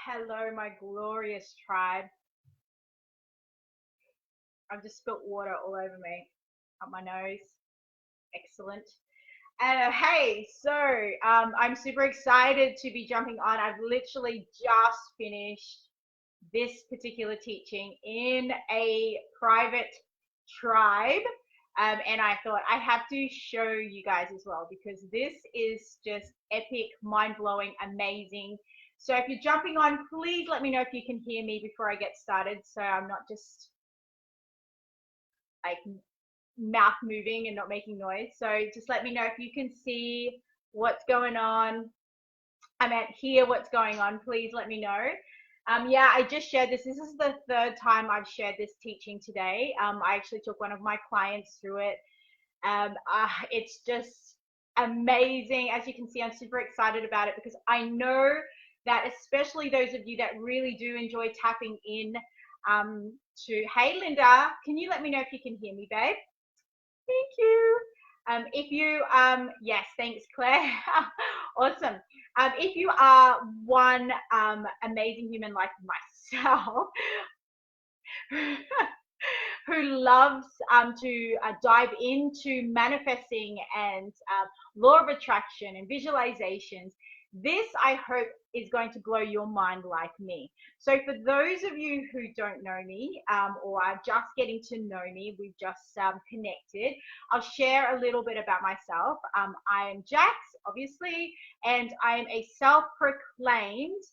Hello, my glorious tribe. I've just spilt water all over me, up my nose. Excellent. Hey, I'm super excited to be jumping on. I've literally just finished this particular teaching in a private tribe. And I thought I have to show you guys as well because this is just epic, mind blowing, amazing. So if you're jumping on, please let me know if you can hear me before I get started so I'm not just like mouth moving and not making noise. So just let me know if you can see what's going on. I meant hear what's going on. Please let me know. Yeah, I just shared this. This is the third time I've shared this teaching today. I actually took one of my clients through it. It's just amazing. As you can see, I'm super excited about it because I know that especially those of you that really do enjoy tapping in hey Linda, can you let me know if you can hear me, babe? Thank you. Yes, thanks, Claire. Awesome. If you are one amazing human like myself, who loves to dive into manifesting and law of attraction and visualizations, this I hope is going to blow your mind like me. So for those of you who don't know me or are just getting to know me, we've just connected. I'll share a little bit about myself. I am Jax, obviously, and I am a self-proclaimed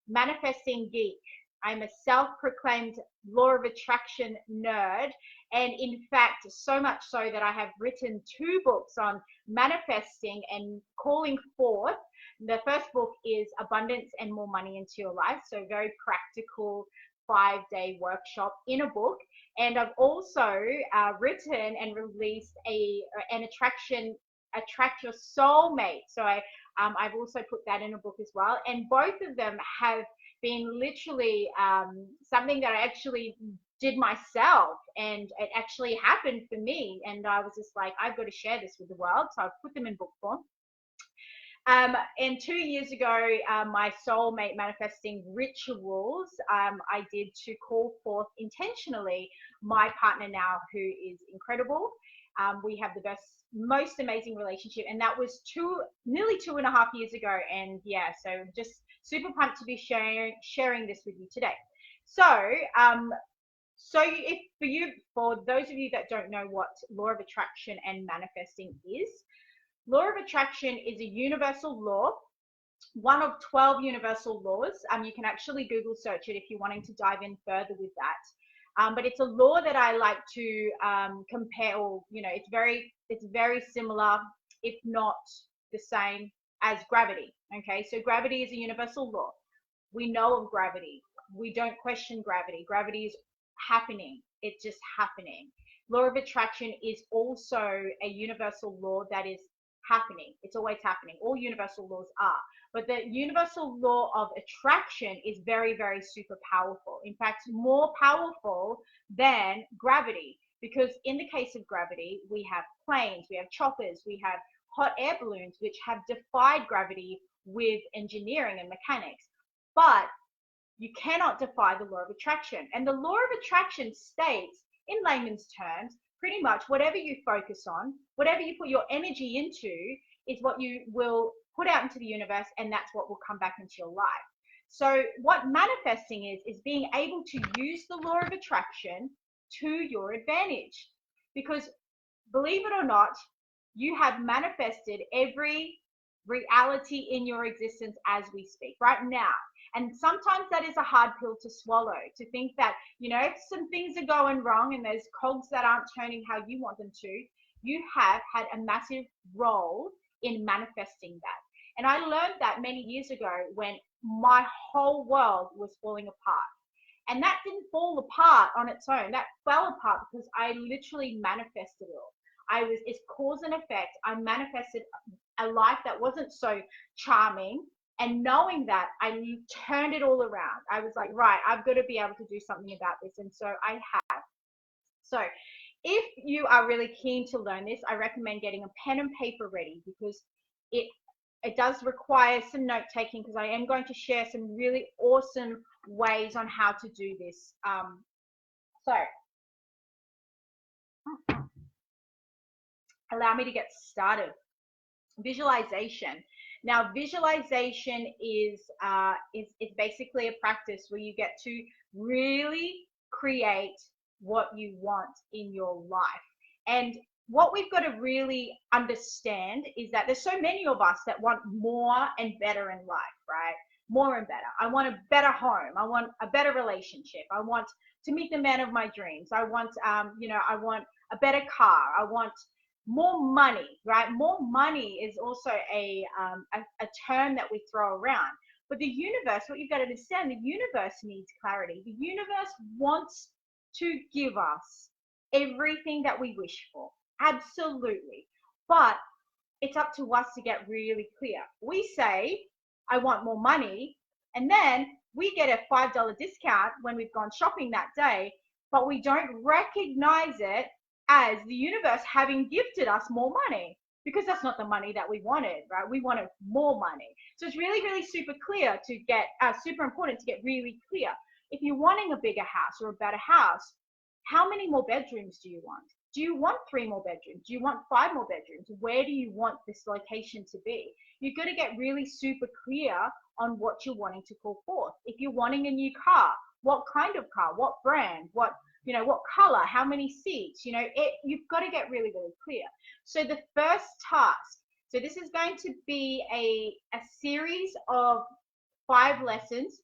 manifesting geek. I'm a self-proclaimed law of attraction nerd. And in fact, so much so that I have written 2 books on manifesting and calling forth. The first book is Abundance and More Money into Your Life. So very practical 5-day workshop in a book. And I've also written and released an attract your soulmate. So I've also put that in a book as well. And both of them have been literally something that I actually did myself, and it actually happened for me. And I was just like, I've got to share this with the world. So I've put them in book form. And 2 years ago, my soulmate manifesting rituals I did to call forth intentionally my partner now, who is incredible. We have the best, most amazing relationship, and that was nearly 2.5 years ago. And yeah, so just super pumped to be sharing this with you today. So, for those of you that don't know what law of attraction and manifesting is, law of attraction is a universal law, one of 12 universal laws. You can actually Google search it if you're wanting to dive in further with that. But it's a law that I like to compare, or it's very similar, if not the same, as gravity. Okay, so gravity is a universal law. We know of gravity. We don't question gravity. Gravity is happening. It's just happening. Law of attraction is also a universal law that is happening. It's always happening. All universal laws are. But the universal law of attraction is very, very super powerful. In fact, more powerful than gravity. Because in the case of gravity, we have planes, we have choppers, we have hot air balloons, which have defied gravity with engineering and mechanics. But you cannot defy the law of attraction. And the law of attraction states, in layman's terms, pretty much whatever you focus on, whatever you put your energy into, is what you will put out into the universe, and that's what will come back into your life. So what manifesting is being able to use the law of attraction to your advantage. Because believe it or not, you have manifested every reality in your existence as we speak right now. And sometimes that is a hard pill to swallow, to think that, if some things are going wrong and there's cogs that aren't turning how you want them to, you have had a massive role in manifesting that. And I learned that many years ago when my whole world was falling apart. And that didn't fall apart on its own. That fell apart because I literally manifested it all. It's cause and effect. I manifested a life that wasn't so charming. And knowing that, I turned it all around. I was like, right, I've got to be able to do something about this. And so I have. So if you are really keen to learn this, I recommend getting a pen and paper ready, because it it does require some note taking because I am going to share some really awesome ways on how to do this. So allow me to get started. Visualization. Now, visualization is basically a practice where you get to really create what you want in your life. And what we've got to really understand is that there's so many of us that want more and better in life, right? More and better. I want a better home. I want a better relationship. I want to meet the man of my dreams. I want, I want a better car. I want more money, right? More money is also a term that we throw around. But the universe, what you've got to understand, the universe needs clarity. The universe wants to give us everything that we wish for. Absolutely. But it's up to us to get really clear. We say, I want more money, and then we get a $5 discount when we've gone shopping that day, but we don't recognize it as the universe having gifted us more money, because that's not the money that we wanted, right? We wanted more money. So it's really, really super clear to get, super important to get really clear. If you're wanting a bigger house or a better house, how many more bedrooms do you want? Do you want 3 more bedrooms? Do you want 5 more bedrooms? Where do you want this location to be? You've got to get really super clear on what you're wanting to call forth. If you're wanting a new car, what kind of car? What brand? What color? How many seats? You've got to get really, really clear. So the first task, so this is going to be a series of 5 lessons,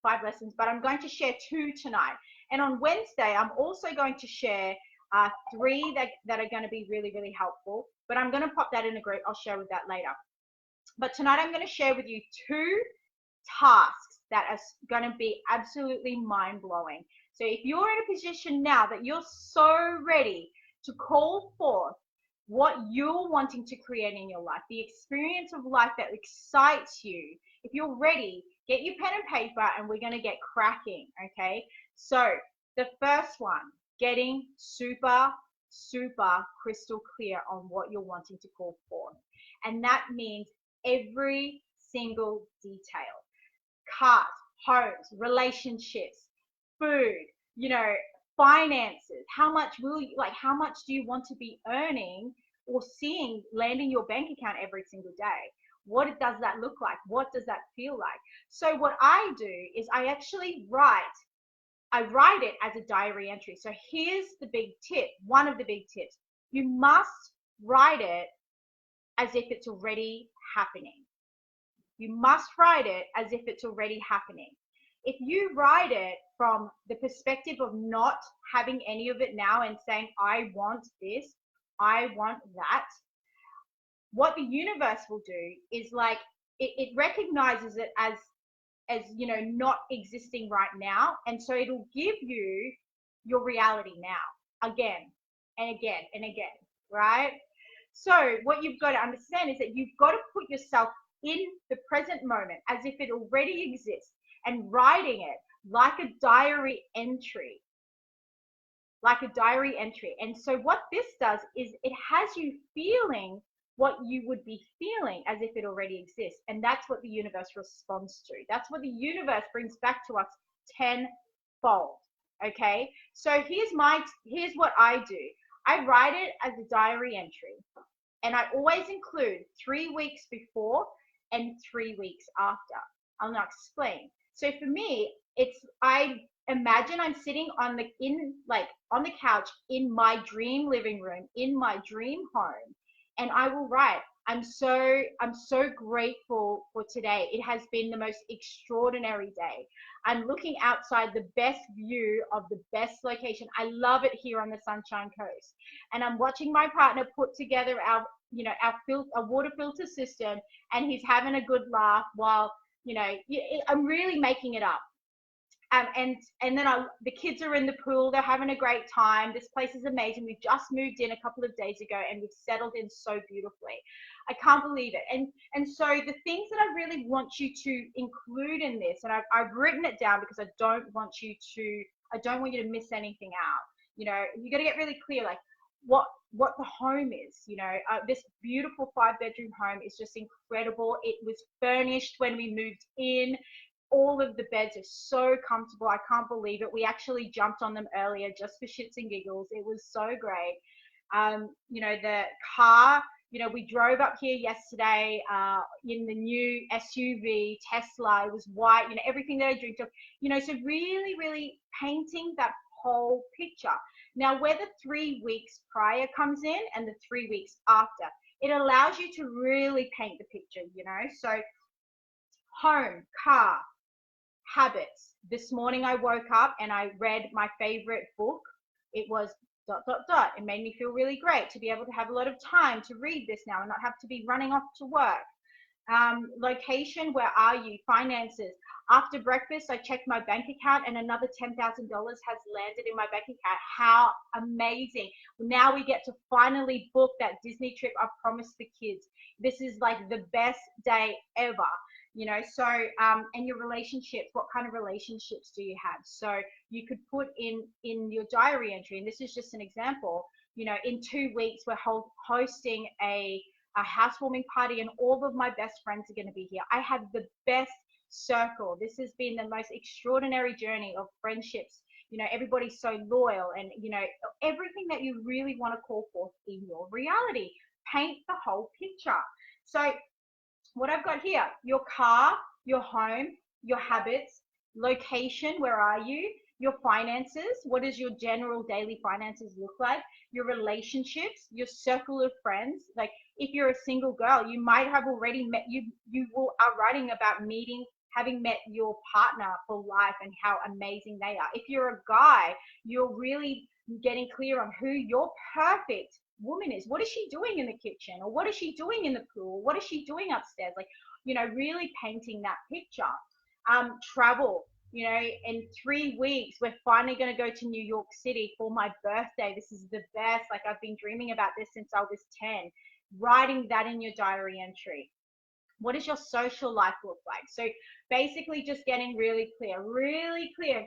but I'm going to share 2 tonight. And on Wednesday, I'm also going to share 3 that are going to be really, really helpful. But I'm going to pop that in a group. I'll share with that later. But tonight, I'm going to share with you 2 tasks that are going to be absolutely mind-blowing. So if you're in a position now that you're so ready to call forth what you're wanting to create in your life, the experience of life that excites you, if you're ready, get your pen and paper and we're going to get cracking, okay? So the first one, getting super, super crystal clear on what you're wanting to call forth. And that means every single detail. Cars, homes, relationships, food, finances. How much do you want to be earning or seeing land in your bank account every single day? What does that look like? What does that feel like? So what I do is I actually write it as a diary entry. So here's the big tip, one of the big tips. You must write it as if it's already happening. You must write it as if it's already happening. If you write it from the perspective of not having any of it now and saying, I want this, I want that, what the universe will do is it recognizes it as not existing right now. And so it'll give you your reality now, again and again and again, right? So what you've got to understand is that you've got to put yourself in the present moment as if it already exists and writing it like a diary entry. And so what this does is it has you feeling what you would be feeling as if it already exists. And that's what the universe responds to. That's what the universe brings back to us tenfold. Okay. So here's what I do. I write it as a diary entry, and I always include 3 weeks before and 3 weeks after. I'll now explain. So for me, I imagine I'm sitting on the couch in my dream living room, in my dream home, and I will write, I'm so grateful for today. It has been the most extraordinary day. I'm looking outside the best view of the best location. I love it here on the Sunshine Coast. And I'm watching my partner put together our water filter system, and he's having a good laugh while, I'm really making it up. And then the kids are in the pool. They're having a great time. This place is amazing. We just moved in a couple of days ago, and we've settled in so beautifully. I can't believe it. And so the things that I really want you to include in this, and I've written it down because I don't want you to miss anything out. You got to get really clear, like what the home is. This beautiful 5-bedroom home is just incredible. It was furnished when we moved in. All of the beds are so comfortable. I can't believe it. We actually jumped on them earlier just for shits and giggles. It was so great. The car, we drove up here yesterday in the new SUV Tesla. It was white, everything that I dreamed of, so really, really painting that whole picture. Now, where the 3 weeks prior comes in and the 3 weeks after, it allows you to really paint the picture, so home, car, habits. This morning I woke up and I read my favorite book. It was ... It made me feel really great to be able to have a lot of time to read this now and not have to be running off to work. Location, where are you? Finances. After breakfast, I checked my bank account and another $10,000 has landed in my bank account. How amazing. Now we get to finally book that Disney trip I've promised the kids. This is like the best day ever. And your relationships, what kind of relationships do you have? So you could put in your diary entry, and this is just an example, in 2 weeks, we're hosting a housewarming party and all of my best friends are going to be here. I have the best circle. This has been the most extraordinary journey of friendships. Everybody's so loyal and, everything that you really want to call forth in your reality. Paint the whole picture. So what I've got here, your car, your home, your habits, location, where are you? Your finances, what does your general daily finances look like? Your relationships, your circle of friends. Like if you're a single girl, you might have already met, are writing about having met your partner for life and how amazing they are. If you're a guy, you're really getting clear on who your perfect woman is. What is she doing in the kitchen, or what is she doing in the pool? What is she doing upstairs? Like, really painting that picture. Travel, in 3 weeks, we're finally going to go to New York City for my birthday. This is the best. Like, I've been dreaming about this since I was 10. Writing that in your diary entry. What does your social life look like? So basically just getting really clear,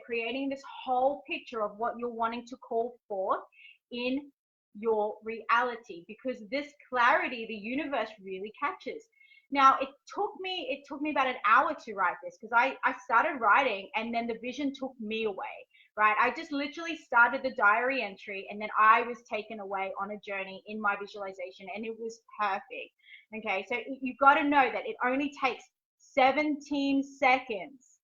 creating this whole picture of what you're wanting to call forth in your reality, because this clarity, the universe really catches. Now, it took me about an hour to write this, because I started writing and then the vision took me away, right? I just literally started the diary entry and then I was taken away on a journey in my visualization, and it was perfect. Okay, so you've got to know that it only takes 17 seconds,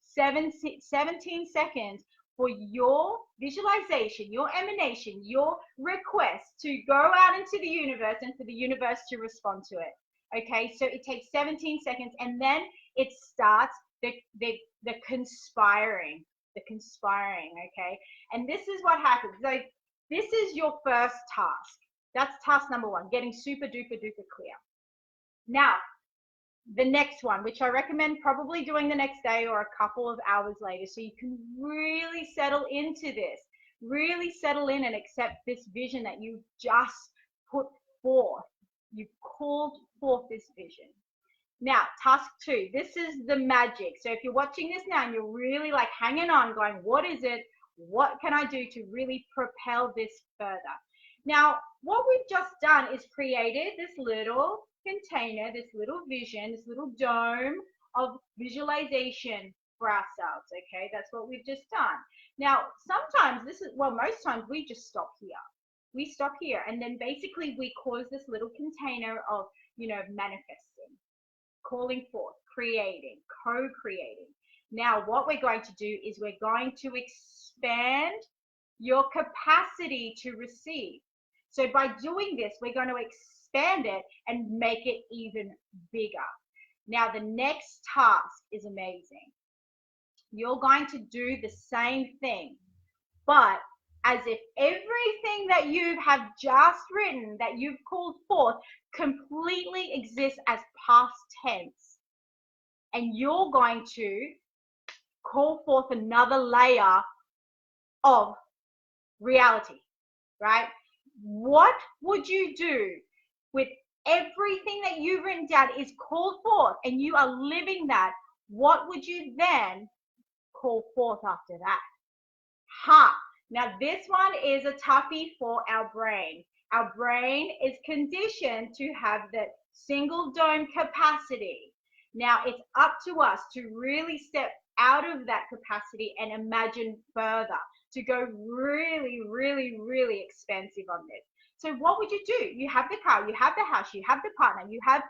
17 seconds for your visualization, your emanation, your request to go out into the universe and for the universe to respond to it. Okay, so it takes 17 seconds and then it starts the conspiring, okay? And this is what happens. So this is your first task. That's task number 1, getting super duper duper clear. Now, the next one, which I recommend probably doing the next day or a couple of hours later, so you can really settle into this, really settle in and accept this vision that you just put forth. You called forth this vision. Now, task 2, this is the magic. So if you're watching this now and you're really like hanging on, going, what is it? What can I do to really propel this further? Now, what we've just done is created this little container, this little vision, this little dome of visualization for ourselves, okay? That's what we've just done. Now, sometimes most times we just stop here. We stop here and then basically we cause this little container of, manifesting, calling forth, creating, co-creating. Now, what we're going to do is we're going to expand your capacity to receive. So by doing this, we're going to expand it and make it even bigger. Now, the next task is amazing. You're going to do the same thing, but as if everything that you have just written, that you've called forth, completely exists as past tense. And you're going to call forth another layer of reality, right? What would you do with everything that you've written down is called forth and you are living that? What would you then call forth after that? Now, this one is a toughie for our brain. Our brain is conditioned to have the single dome capacity. Now, it's up to us to really step out of that capacity and imagine further, to go really, really, really expansive on this. So what would you do? You have the car, you have the house, you have the partner, you have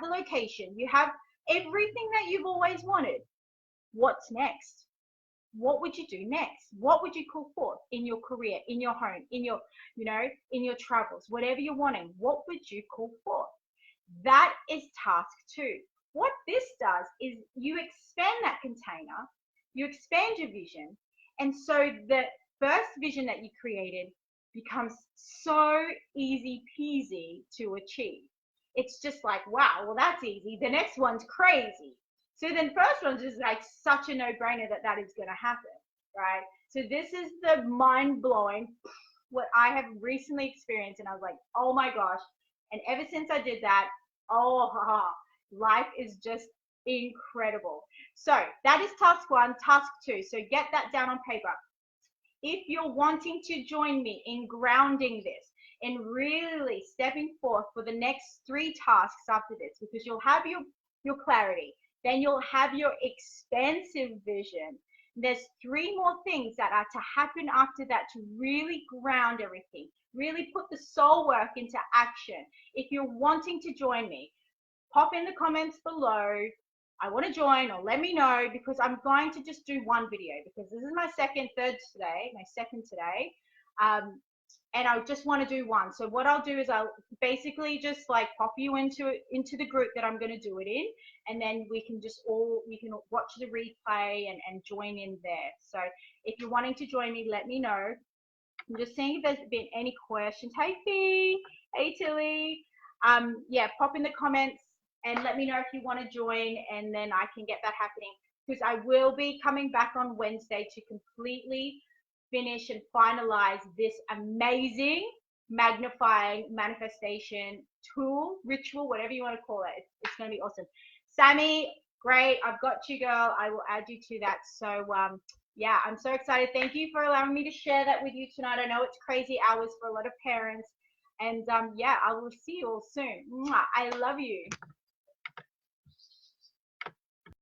the location, you have everything that you've always wanted. What's next? What would you do next? What would you call forth in your career, in your home, in your, in your travels, whatever you're wanting? What would you call forth? That is task 2. What this does is you expand that container, you expand your vision, and so the first vision that you created becomes so easy peasy to achieve. It's just like, wow, well, that's easy. The next one's crazy. So then first one's just like such a no-brainer that is going to happen, right? So this is the mind-blowing, what I have recently experienced, and I was like, oh my gosh. And ever since I did that, life is just incredible. So that is task 1. Task 2. So get that down on paper. If you're wanting to join me in grounding this and really stepping forth for the next 3 tasks after this, because you'll have your clarity, then you'll have your expansive vision. There's 3 more things that are to happen after that to really ground everything, really put the soul work into action. If you're wanting to join me, pop in the comments below, I want to join, or let me know, because I'm going to just do one video, because this is my second today. And I just want to do one. So what I'll do is I'll basically just like pop you into the group that I'm going to do it in, and then we can watch the replay and join in there. So if you're wanting to join me, let me know. I'm just seeing if there's been any questions. Hey Fee, hey Tilly. Yeah, pop in the comments and let me know if you want to join, and then I can get that happening, because I will be coming back on Wednesday to completely finish and finalize this amazing magnifying manifestation tool, ritual, whatever you want to call it. It's going to be awesome. Sammy, great. I've got you, girl. I will add you to that. So, yeah, I'm so excited. Thank you for allowing me to share that with you tonight. I know it's crazy hours for a lot of parents. And, yeah, I will see you all soon. Mwah. I love you.